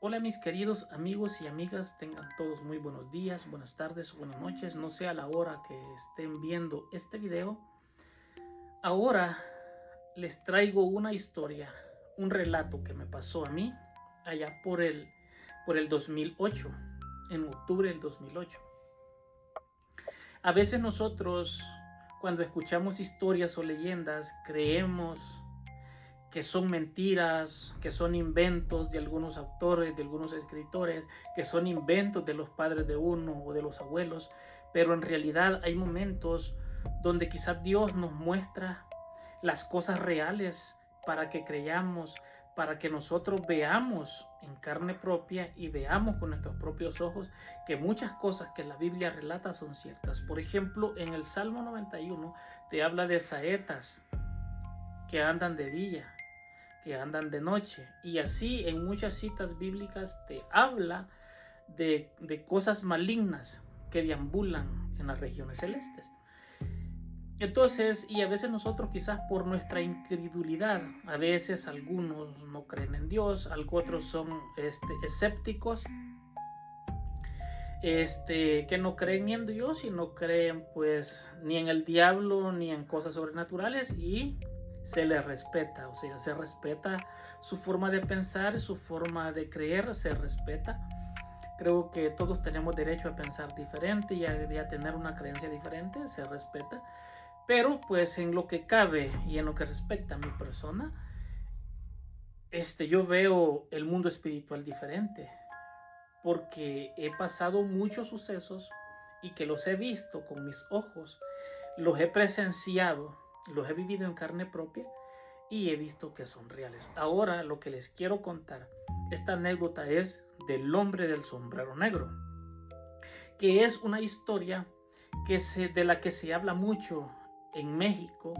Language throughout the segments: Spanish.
Hola mis queridos amigos y amigas, tengan todos muy buenos días, buenas tardes, buenas noches, no sé a la hora que estén viendo este video. Ahora les traigo una historia, un relato que me pasó a mí allá por el 2008, en octubre del 2008. A veces nosotros cuando escuchamos historias o leyendas creemos que son mentiras, que son inventos de algunos autores, de algunos escritores, que son inventos de los padres de uno o de los abuelos, pero en realidad hay momentos donde quizás Dios nos muestra las cosas reales para que creamos, para que nosotros veamos en carne propia y veamos con nuestros propios ojos que muchas cosas que la Biblia relata son ciertas. Por ejemplo, en el Salmo 91 te habla de saetas que andan de día, que andan de noche, y así en muchas citas bíblicas te habla de cosas malignas que deambulan en las regiones celestes. Entonces, y a veces nosotros quizás por nuestra incredulidad, a veces algunos no creen en Dios, otros son escépticos, que no creen ni en Dios y no creen pues ni en el diablo ni en cosas sobrenaturales, y se les respeta, o sea, se respeta su forma de pensar, su forma de creer, se respeta. Creo que todos tenemos derecho a pensar diferente y a tener una creencia diferente, se respeta. Pero pues en lo que cabe y en lo que respecta a mi persona, yo veo el mundo espiritual diferente, porque he pasado muchos sucesos y que los he visto con mis ojos, los he presenciado, los he vivido en carne propia y he visto que son reales. Ahora lo que les quiero contar, esta anécdota es del hombre del sombrero negro, que es una historia de la que se habla mucho en México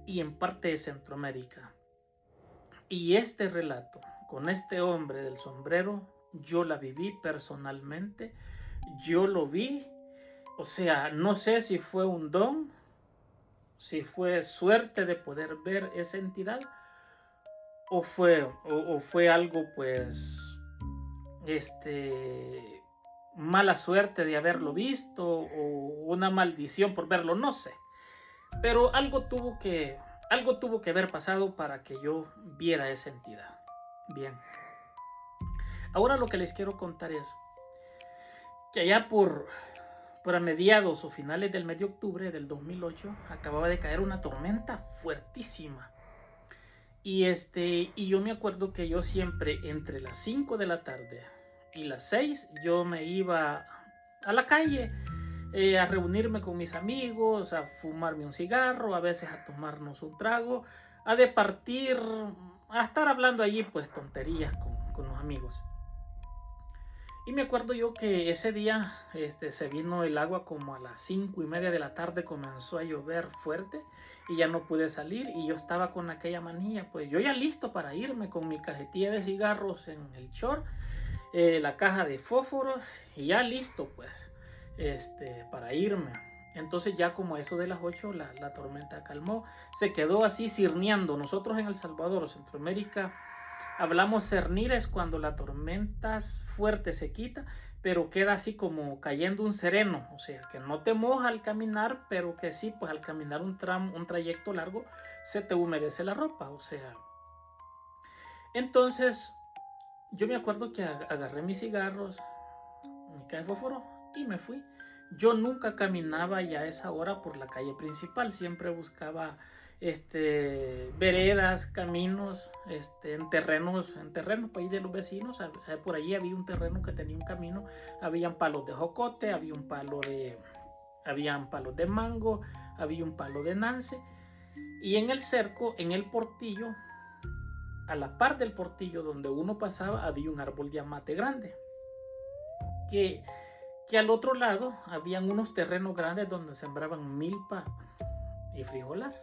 y en parte de Centroamérica. Y este relato con este hombre del sombrero, yo la viví personalmente, yo lo vi, o sea, no sé si fue un don, si fue suerte de poder ver esa entidad, o fue algo pues, mala suerte de haberlo visto, o una maldición por verlo, no sé. Pero algo tuvo que haber pasado para que yo viera esa entidad. Bien. Ahora lo que les quiero contar es que allá por a mediados o finales del mes de octubre del 2008 acababa de caer una tormenta fuertísima. Y yo me acuerdo que yo siempre entre las 5 de la tarde y las 6 yo me iba a la calle, a reunirme con mis amigos, a fumarme un cigarro, a veces a tomarnos un trago, a departir, a estar hablando allí pues tonterías con los amigos. Y me acuerdo yo que ese día se vino el agua como a las 5:30 de la tarde, comenzó a llover fuerte y ya no pude salir, y yo estaba con aquella manía, pues yo ya listo para irme con mi cajetilla de cigarros en el short, la caja de fósforos, y ya listo pues para irme. Entonces ya como eso de las 8 la tormenta calmó, se quedó así cirneando. Nosotros en El Salvador, Centroamérica, hablamos cernir es cuando la tormenta fuerte se quita, pero queda así como cayendo un sereno, o sea, que no te moja al caminar, pero que sí, pues al caminar un trayecto largo, se te humedece la ropa, o sea. Entonces, yo me acuerdo que agarré mis cigarros, mi caja de fósforo, y me fui. Yo nunca caminaba ya a esa hora por la calle principal, siempre buscaba veredas, caminos, en terrenos por ahí de los vecinos. Por allí había un terreno que tenía un camino, habían palos de jocote, habían palos de mango, había un palo de nance, y en el cerco, en el portillo, a la par del portillo donde uno pasaba, había un árbol de amate grande, que al otro lado habían unos terrenos grandes donde sembraban milpa y frijolar.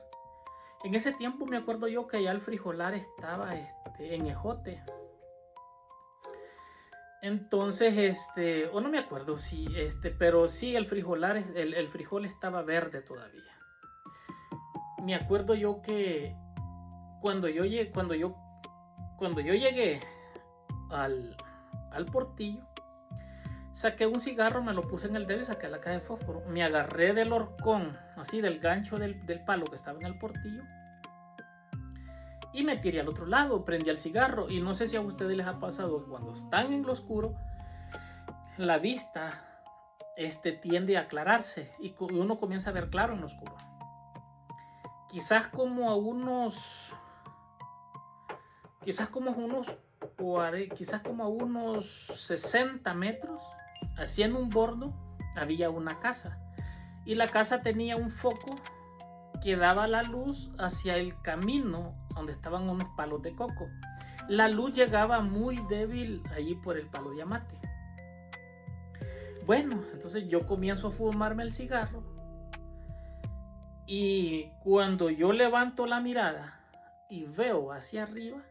En ese tiempo me acuerdo yo que ya el frijolar estaba en ejote. Entonces, o no me acuerdo si, pero sí el frijol estaba verde todavía. Me acuerdo yo que cuando yo llegué al portillo, saqué un cigarro, me lo puse en el dedo y saqué la caja de fósforo. Me agarré del horcón, así del gancho del palo que estaba en el portillo, y me tiré al otro lado, prendí el cigarro. Y no sé si a ustedes les ha pasado que cuando están en lo oscuro, la vista tiende a aclararse y uno comienza a ver claro en lo oscuro. Quizás como a unos 60 metros, así en un bordo, había una casa. Y la casa tenía un foco que daba la luz hacia el camino donde estaban unos palos de coco. La luz llegaba muy débil allí por el palo de amate. Bueno, entonces yo comienzo a fumarme el cigarro, y cuando yo levanto la mirada y veo hacia arriba,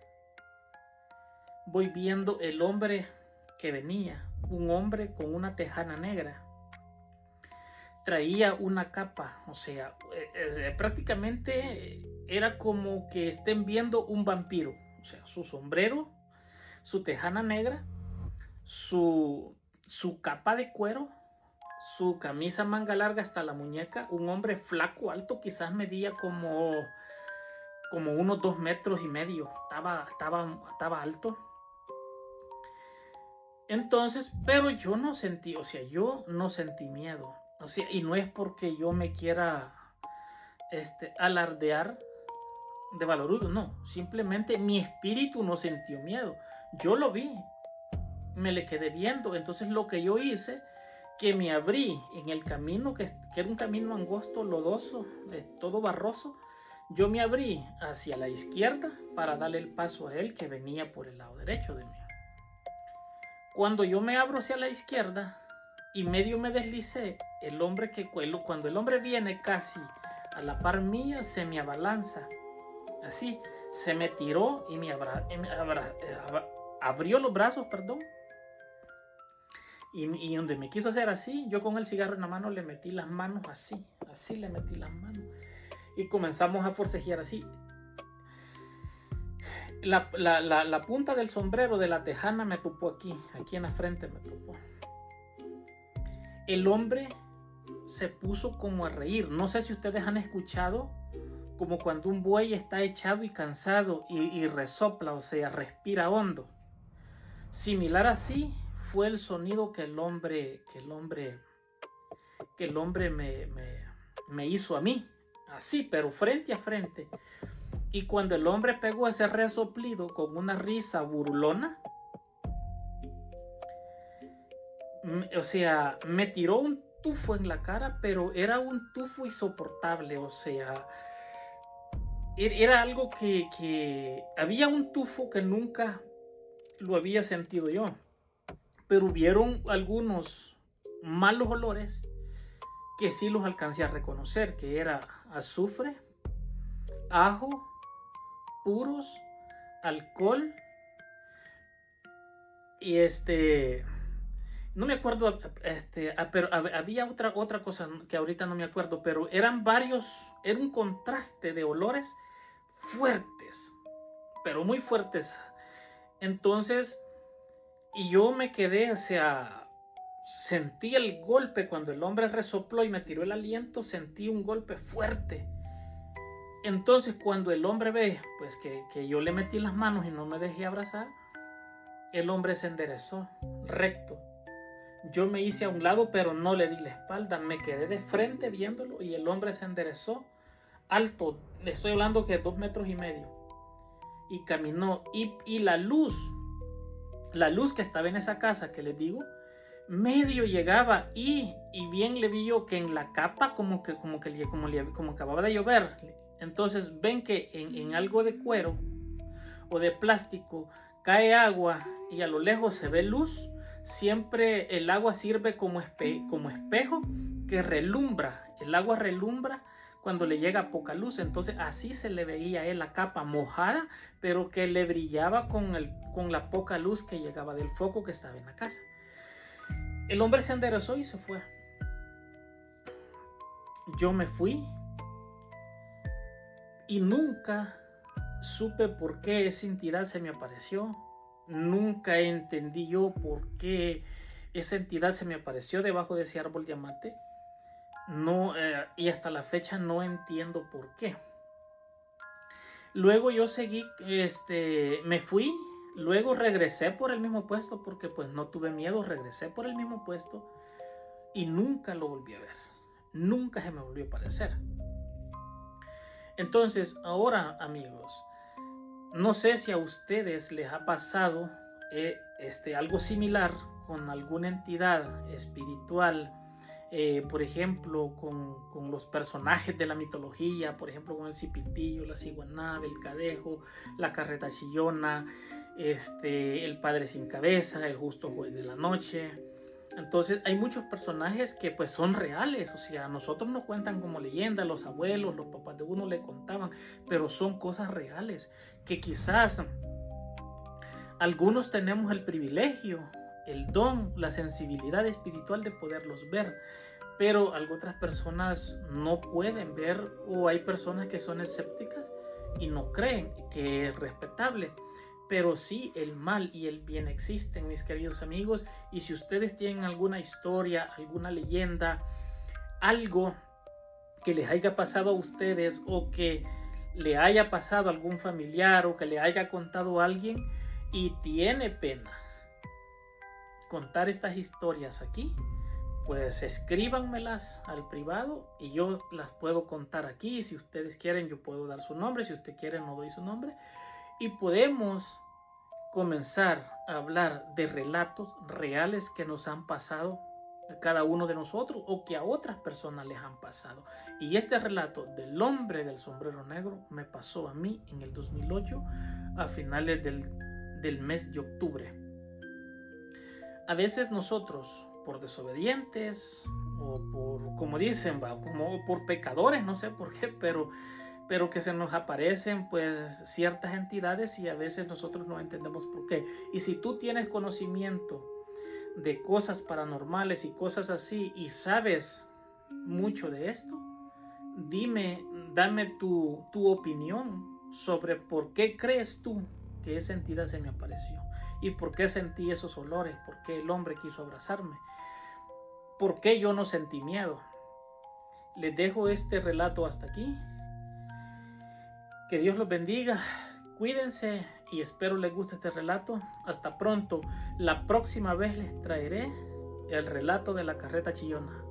voy viendo el hombre que venía, un hombre con una tejana negra. Traía una capa, o sea, prácticamente era como que estén viendo un vampiro. O sea, su sombrero, su tejana negra, su capa de cuero, su camisa manga larga hasta la muñeca, un hombre flaco, alto, quizás medía como unos 2,5 metros, estaba alto. Entonces, pero yo no sentí miedo. O sea, y no es porque yo me quiera alardear de valorudo, no. Simplemente mi espíritu no sintió miedo. Yo lo vi, me le quedé viendo. Entonces lo que yo hice, que me abrí en el camino, que era un camino angosto, lodoso, todo barroso. Yo me abrí hacia la izquierda para darle el paso a él que venía por el lado derecho de mí. Cuando yo me abro hacia la izquierda y medio me deslicé, cuando el hombre viene casi a la par mía, se me abalanza. Así, se me tiró y abrió los brazos, y donde me quiso hacer así, yo con el cigarro en la mano le metí las manos así le metí las manos y comenzamos a forcejear así. La punta del sombrero de la tejana me topó aquí en la frente me topó. El hombre se puso como a reír. No sé si ustedes han escuchado como cuando un buey está echado y cansado y resopla, o sea, respira hondo. Similar así fue el sonido que el hombre me hizo a mí, así, pero frente a frente. Y cuando el hombre pegó ese resoplido con una risa burlona, o sea, me tiró un tufo en la cara, pero era un tufo insoportable. O sea, era algo que había un tufo que nunca lo había sentido yo, pero hubieron algunos malos olores que sí los alcancé a reconocer, que era azufre, ajo, puros, alcohol y no me acuerdo, pero había otra cosa que ahorita no me acuerdo, pero era un contraste de olores fuertes, pero muy fuertes. Entonces, y yo me quedé, o sea, sentí el golpe cuando el hombre resopló y me tiró el aliento, sentí un golpe fuerte. Entonces, cuando el hombre ve pues que yo le metí las manos y no me dejé abrazar, el hombre se enderezó recto. Yo me hice a un lado, pero no le di la espalda, me quedé de frente viéndolo y el hombre se enderezó alto, le estoy hablando que 2,5 metros, y caminó, y la luz que estaba en esa casa que les digo, medio llegaba, y bien le vi yo que en la capa como acababa de llover. Entonces ven que en algo de cuero o de plástico cae agua y a lo lejos se ve luz. Siempre el agua sirve como espejo que relumbra. El agua relumbra cuando le llega poca luz. Entonces así se le veía a él la capa mojada, pero que le brillaba con la poca luz que llegaba del foco que estaba en la casa. El hombre se enderezó y se fue. Yo me fui y nunca supe por qué esa entidad se me apareció. nunca entendí yo por qué esa entidad se me apareció debajo de ese árbol diamante. No, y hasta la fecha no entiendo por qué. Luego yo seguí, me fui, luego regresé por el mismo puesto porque pues no tuve miedo, regresé por el mismo puesto y nunca lo volví a ver, nunca se me volvió a aparecer. Entonces ahora, amigos, no sé si a ustedes les ha pasado algo similar con alguna entidad espiritual, por ejemplo, con los personajes de la mitología, por ejemplo, con el Cipitillo, la Ciguanaba, el Cadejo, la Carreta Chillona, el Padre Sin Cabeza, el Justo Juez de la Noche. Entonces hay muchos personajes que pues son reales, o sea, nosotros nos cuentan como leyenda, los abuelos, los papás de uno le contaban, pero son cosas reales que quizás algunos tenemos el privilegio, el don, la sensibilidad espiritual de poderlos ver, pero algunas personas no pueden ver, o hay personas que son escépticas y no creen, que es respetable. Pero sí, el mal y el bien existen, mis queridos amigos, y si ustedes tienen alguna historia, alguna leyenda, algo que les haya pasado a ustedes o que le haya pasado a algún familiar o que le haya contado a alguien y tiene pena contar estas historias aquí, pues escríbanmelas al privado y yo las puedo contar aquí. Si ustedes quieren, yo puedo dar su nombre, si ustedes quieren, no doy su nombre. Y podemos comenzar a hablar de relatos reales que nos han pasado a cada uno de nosotros o que a otras personas les han pasado. Y este relato del hombre del sombrero negro me pasó a mí en el 2008, a finales del mes de octubre. A veces nosotros, por desobedientes o por, como dicen, como por pecadores, no sé por qué, pero que se nos aparecen pues ciertas entidades y a veces nosotros no entendemos por qué. Y si tú tienes conocimiento de cosas paranormales y cosas así y sabes mucho de esto, dame tu opinión sobre por qué crees tú que esa entidad se me apareció y por qué sentí esos olores, por qué el hombre quiso abrazarme, por qué yo no sentí miedo. Les dejo este relato hasta aquí. Que Dios los bendiga, cuídense y espero les guste este relato. Hasta pronto. La próxima vez les traeré el relato de la Carreta Chillona.